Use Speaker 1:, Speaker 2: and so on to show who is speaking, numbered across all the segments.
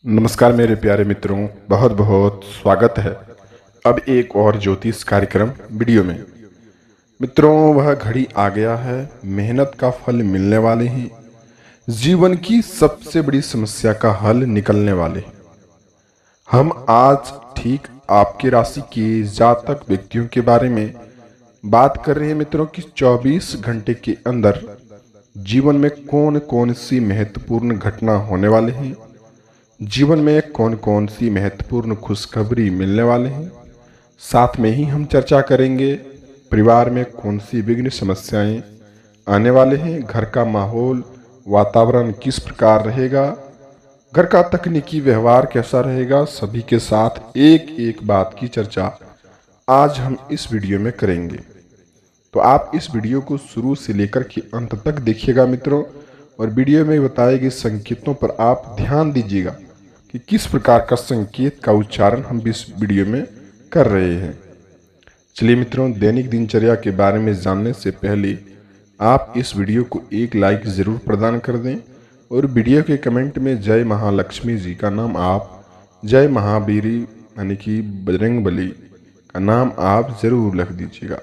Speaker 1: नमस्कार मेरे प्यारे मित्रों, बहुत बहुत स्वागत है अब एक और ज्योतिष कार्यक्रम वीडियो में। मित्रों, वह घड़ी आ गया है, मेहनत का फल मिलने वाले हैं, जीवन की सबसे बड़ी समस्या का हल निकलने वाले हैं। हम आज ठीक आपकी राशि के जातक व्यक्तियों के बारे में बात कर रहे हैं मित्रों कि 24 घंटे के अंदर जीवन में कौन कौन सी महत्वपूर्ण घटना होने वाले हैं, जीवन में कौन कौन सी महत्वपूर्ण खुशखबरी मिलने वाले हैं। साथ में ही हम चर्चा करेंगे परिवार में कौन सी विघ्न समस्याएं आने वाले हैं, घर का माहौल वातावरण किस प्रकार रहेगा, घर का तकनीकी व्यवहार कैसा रहेगा। सभी के साथ एक एक बात की चर्चा आज हम इस वीडियो में करेंगे। तो आप इस वीडियो को शुरू से लेकर के अंत तक देखिएगा मित्रों, और वीडियो में बताए गए संकेतों पर आप ध्यान दीजिएगा कि किस प्रकार का संकेत का उच्चारण हम इस वीडियो में कर रहे हैं। चलिए मित्रों, दैनिक दिनचर्या के बारे में जानने से पहले आप इस वीडियो को एक लाइक ज़रूर प्रदान कर दें, और वीडियो के कमेंट में जय महालक्ष्मी जी का नाम आप, जय महावीरी यानी कि बजरंगबली का नाम आप ज़रूर लिख दीजिएगा।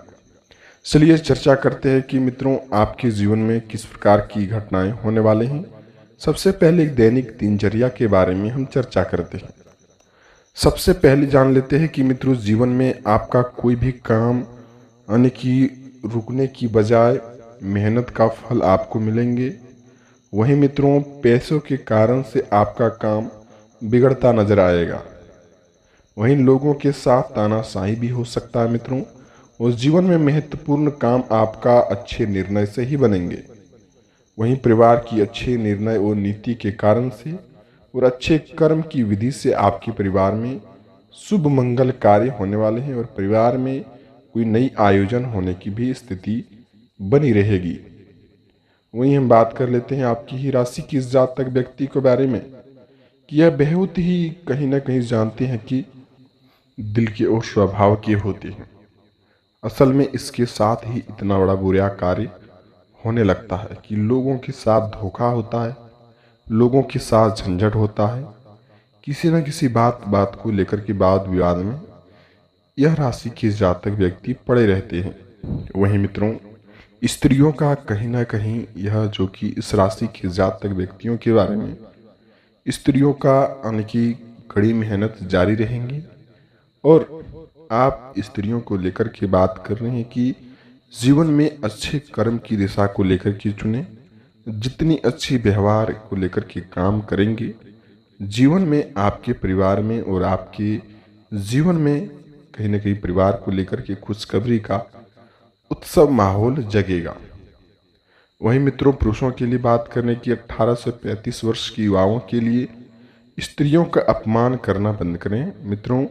Speaker 1: चलिए चर्चा करते हैं कि मित्रों आपके जीवन में किस प्रकार की घटनाएं होने वाले हैं। सबसे पहले दैनिक दिनचर्या के बारे में हम चर्चा करते हैं। सबसे पहले जान लेते हैं कि मित्रों जीवन में आपका कोई भी काम यानी कि रुकने की बजाय मेहनत का फल आपको मिलेंगे। वहीं मित्रों पैसों के कारण से आपका काम बिगड़ता नजर आएगा। वहीं लोगों के साथ तानाशाही भी हो सकता है मित्रों। उस जीवन में महत्वपूर्ण काम आपका अच्छे निर्णय से ही बनेंगे। वहीं परिवार की अच्छे निर्णय और नीति के कारण से और अच्छे कर्म की विधि से आपके परिवार में शुभ मंगल कार्य होने वाले हैं, और परिवार में कोई नई आयोजन होने की भी स्थिति बनी रहेगी। वहीं हम बात कर लेते हैं आपकी ही राशि की इस जातक व्यक्ति के बारे में कि यह बहुत ही कहीं ना कहीं जानते हैं कि दिल के और स्वभाव के होते हैं। असल में इसके साथ ही इतना बड़ा बुरा कार्य होने लगता है कि लोगों के साथ धोखा होता है, लोगों के साथ झंझट होता है, किसी न किसी बात को लेकर के वाद विवाद में यह राशि के जातक व्यक्ति पड़े रहते हैं। वहीं मित्रों स्त्रियों का कहीं ना कहीं यह जो कि इस राशि के जातक व्यक्तियों के बारे में स्त्रियों का यानी कि कड़ी मेहनत जारी रहेंगी, और आप स्त्रियों को लेकर के बात कर रहे हैं कि जीवन में अच्छे कर्म की दिशा को लेकर के चुने। जितनी अच्छी व्यवहार को लेकर के काम करेंगे, जीवन में आपके परिवार में और आपके जीवन में कहीं ना कहीं परिवार को लेकर के खुशखबरी का उत्सव माहौल जगेगा। वहीं मित्रों पुरुषों के लिए बात करने की 18 से 35 वर्ष की युवाओं के लिए स्त्रियों का अपमान करना बंद करें। मित्रों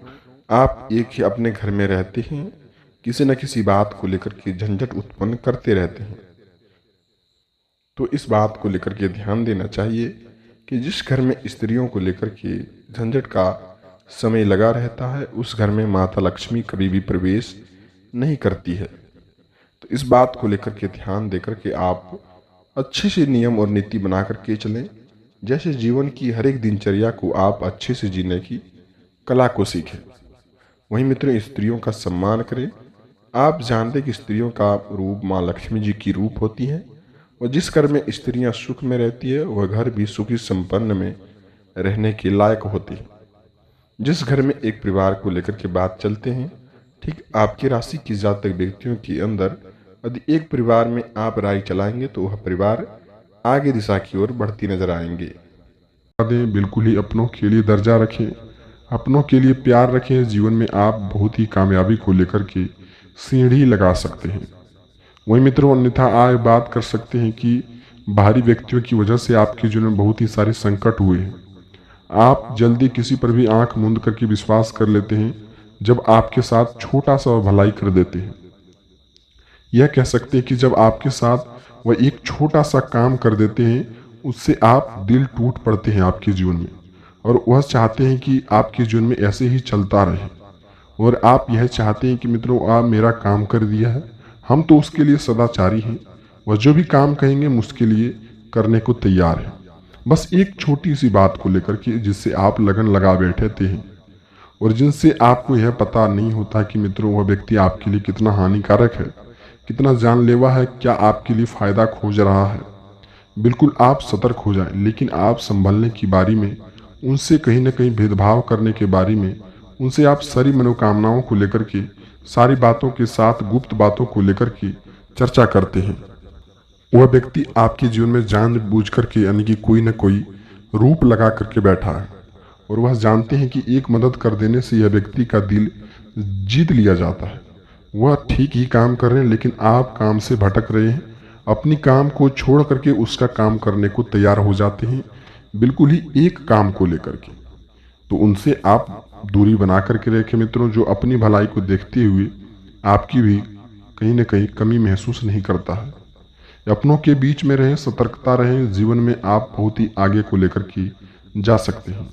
Speaker 1: आप एक ही अपने घर में रहते हैं, किसी न किसी बात को लेकर के झंझट उत्पन्न करते रहते हैं। तो इस बात को लेकर के ध्यान देना चाहिए कि जिस घर में स्त्रियों को लेकर के झंझट का समय लगा रहता है, उस घर में माता लक्ष्मी कभी भी प्रवेश नहीं करती है। तो इस बात को लेकर के ध्यान देकर के आप अच्छे से नियम और नीति बना करके चलें, जैसे जीवन की हर एक दिनचर्या को आप अच्छे से जीने की कला को सीखें। वहीं मित्रों स्त्रियों का सम्मान करें। आप जानते कि स्त्रियों का रूप माँ लक्ष्मी जी की रूप होती है, और जिस घर में स्त्रियां सुख में रहती है वह घर भी सुखी संपन्न में रहने के लायक होती है। जिस घर में एक परिवार को लेकर के बात चलते हैं, ठीक आपकी राशि की जातक व्यक्तियों के अंदर यदि एक परिवार में आप राय चलाएंगे तो वह परिवार आगे दिशा की ओर बढ़ती नजर आएंगे। बिल्कुल ही अपनों के लिए दर्जा रखें, अपनों के लिए प्यार रखें। जीवन में आप बहुत ही कामयाबी को लेकर के सीढ़ी लगा सकते हैं। वहीं मित्रों अन्यथा आए बात कर सकते हैं कि बाहरी व्यक्तियों की वजह से आपके जीवन में बहुत ही सारे संकट हुए हैं। आप जल्दी किसी पर भी आंख मूंद करके विश्वास कर लेते हैं जब आपके साथ छोटा सा भलाई कर देते हैं। यह कह सकते हैं कि जब आपके साथ वह एक छोटा सा काम कर देते हैं, उससे आप दिल टूट पड़ते हैं आपके जीवन में, और वह चाहते हैं कि आपके जीवन में ऐसे ही चलता रहे। और आप यह चाहते हैं कि मित्रों आप मेरा काम कर दिया है, हम तो उसके लिए सदाचारी हैं, वह जो भी काम कहेंगे हम उसके लिए करने को तैयार हैं। बस एक छोटी सी बात को लेकर के जिससे आप लगन लगा बैठे थे और जिनसे आपको यह पता नहीं होता कि मित्रों वह व्यक्ति आपके लिए कितना हानिकारक है, कितना जानलेवा है, क्या आपके लिए फायदा खोज रहा है। बिल्कुल आप सतर्क हो जाएं, लेकिन आप संभलने की बारी में, उनसे कहीं न कहीं भेदभाव करने के बारी में, उनसे आप सारी मनोकामनाओं को लेकर के, सारी बातों के साथ गुप्त बातों को लेकर के चर्चा करते हैं। वह व्यक्ति आपके जीवन में जानबूझ करके यानी कि कोई न कोई रूप लगा करके बैठा है और वह जानते हैं कि एक मदद कर देने से यह व्यक्ति का दिल जीत लिया जाता है। वह ठीक ही काम कर रहे हैं, लेकिन आप काम से भटक रहे हैं, अपनी काम को छोड़ करके उसका काम करने को तैयार हो जाते हैं, बिल्कुल ही एक काम को लेकर के। तो उनसे आप दूरी बना करके रखें मित्रों, जो अपनी भलाई को देखते हुए आपकी भी कहीं न कहीं कमी महसूस नहीं करता है। अपनों के बीच में रहें, सतर्कता रहें, जीवन में आप बहुत ही आगे को लेकर के जा सकते हैं।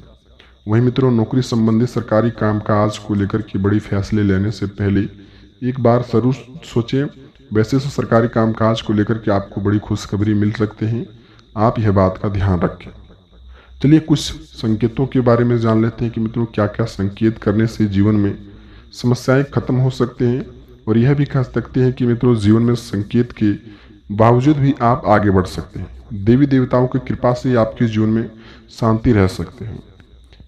Speaker 1: वहीं मित्रों, नौकरी संबंधी सरकारी कामकाज को लेकर के बड़ी फैसले लेने से पहले एक बार जरूर सोचें। वैसे तो सरकारी कामकाज को लेकर के आपको बड़ी खुशखबरी मिल सकते हैं, आप यह बात का ध्यान रखें। चलिए कुछ संकेतों के बारे में जान लेते हैं कि मित्रों क्या क्या संकेत करने से जीवन में समस्याएं खत्म हो सकते हैं, और यह भी कह सकते हैं कि मित्रों जीवन में संकेत के बावजूद भी आप आगे बढ़ सकते हैं। देवी देवताओं की कृपा से आपके जीवन में शांति रह सकते हैं।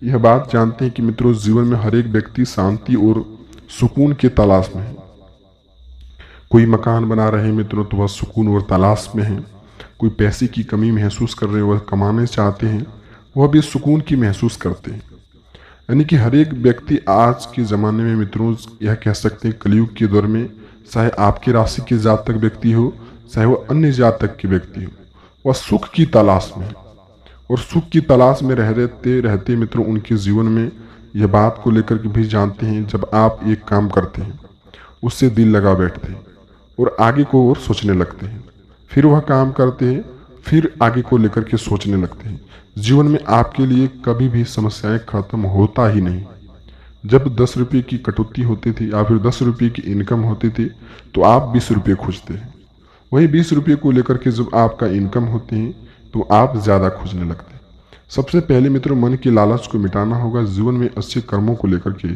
Speaker 1: यह बात जानते हैं कि मित्रों जीवन में हर एक व्यक्ति शांति और सुकून के तलाश में है। कोई मकान बना रहे हैं मित्रों तो वह सुकून और तलाश में है। कोई पैसे की कमी महसूस कर रहे हैं, वह कमाने चाहते हैं, वह भी सुकून की महसूस करते हैं। यानी कि हर एक व्यक्ति आज के ज़माने में मित्रों यह कह सकते हैं कलयुग के दौर में, चाहे आपकी राशि के जातक व्यक्ति हो, चाहे वह अन्य जातक के व्यक्ति हो, वह सुख की तलाश में है। और सुख की तलाश में रहते रहते मित्रों उनके जीवन में यह बात को लेकर के भी जानते हैं, जब आप एक काम करते हैं उससे दिल लगा बैठते हैं और आगे को और सोचने लगते हैं, फिर वह काम करते हैं, फिर आगे को लेकर के सोचने लगते हैं। जीवन में आपके लिए कभी भी समस्याएं खत्म होता ही नहीं। जब 10 रुपये की कटौती होती थी या फिर 10 रुपये की इनकम होती थी तो आप 20 रुपये खोजते हैं। वही 20 रुपये को लेकर के जब आपका इनकम होते हैं तो आप ज़्यादा खोजने लगते हैं। सबसे पहले मित्रों मन के लालच को मिटाना होगा, जीवन में अच्छे कर्मों को लेकर के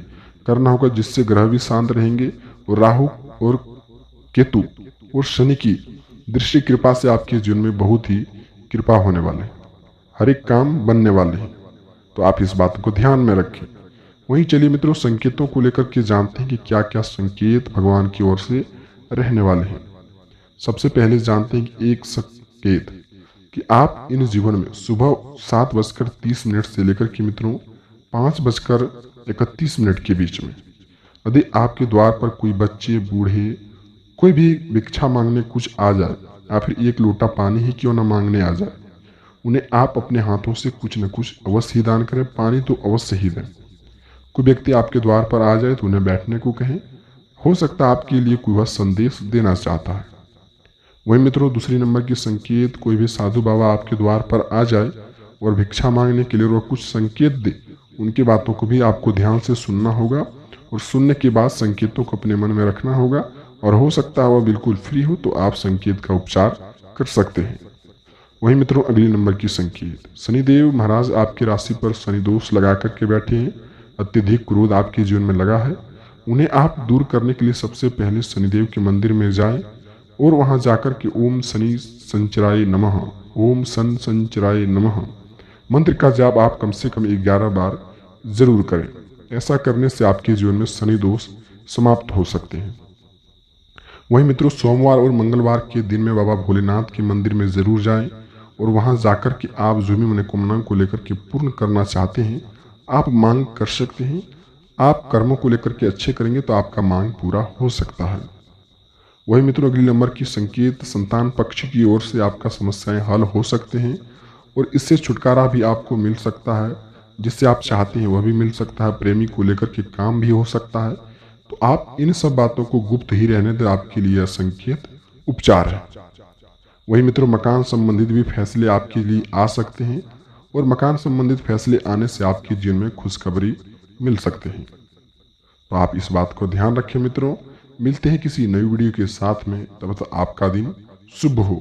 Speaker 1: करना होगा, जिससे ग्रह भी शांत रहेंगे और राहु और केतु और शनि की दृष्टि कृपा से आपके जीवन में बहुत ही कृपा होने वाले हैं, हर एक काम बनने वाले हैं। तो आप इस बात को ध्यान में रखें। वहीं चलिए मित्रों संकेतों को लेकर के जानते हैं कि क्या क्या संकेत भगवान की ओर से रहने वाले हैं। सबसे पहले जानते हैं कि एक संकेत कि आप इन जीवन में सुबह 7:30 से लेकर के मित्रों 5:31 के बीच में यदि आपके द्वार पर कोई बच्चे, बूढ़े, कोई भी भिक्षा मांगने कुछ आ जाए या फिर एक लोटा पानी ही क्यों न मांगने आ जाए, उन्हें आप अपने हाथों से कुछ न कुछ अवश्य ही दान करें। पानी तो अवश्य ही दें। कोई व्यक्ति आपके द्वार पर आ जाए तो उन्हें बैठने को कहें, हो सकता है आपके लिए कोई वह संदेश देना चाहता है। वहीं मित्रों दूसरी नंबर की संकेत, कोई भी साधु बाबा आपके द्वार पर आ जाए और भिक्षा मांगने के लिए वह कुछ संकेत दे, उनकी बातों को भी आपको ध्यान से सुनना होगा और सुनने के बाद संकेतों को अपने मन में रखना होगा, और हो सकता है वह बिल्कुल फ्री हो तो आप संकेत का उपचार कर सकते हैं। वहीं मित्रों अगली नंबर की संकेत, शनिदेव महाराज आपकी राशि पर शनि दोष लगा करके बैठे हैं, अत्यधिक क्रोध आपके जीवन में लगा है। उन्हें आप दूर करने के लिए सबसे पहले शनिदेव के मंदिर में जाएं और वहां जाकर के ओम शनि संचराय नमः, ओम सन संचराय नमः मंत्र का जाप आप कम से कम 11 बार जरूर करें। ऐसा करने से आपके जीवन में शनि दोष समाप्त हो सकते हैं। वहीं मित्रों सोमवार और मंगलवार के दिन में बाबा भोलेनाथ के मंदिर में जरूर जाएं और वहां जाकर के आप जो भी मनोकामनाओं को लेकर के पूर्ण करना चाहते हैं आप मांग कर सकते हैं। आप कर्मों को लेकर के अच्छे करेंगे तो आपका मांग पूरा हो सकता है। वही मित्रों अगली नंबर की संकेत, संतान पक्ष की ओर से आपका समस्याएं हल हो सकते हैं और इससे छुटकारा भी आपको मिल सकता है, जिससे आप चाहते हैं वह भी मिल सकता है। प्रेमी को लेकर के काम भी हो सकता है। तो आप इन सब बातों को गुप्त ही रहने दें, आपके लिए यह संकेत उपचार है। वही मित्रों मकान संबंधित भी फैसले आपके लिए आ सकते हैं और मकान संबंधित फैसले आने से आपके जीवन में खुशखबरी मिल सकते हैं। तो आप इस बात को ध्यान रखें मित्रों। मिलते हैं किसी नई वीडियो के साथ में, तब तक आपका दिन शुभ हो।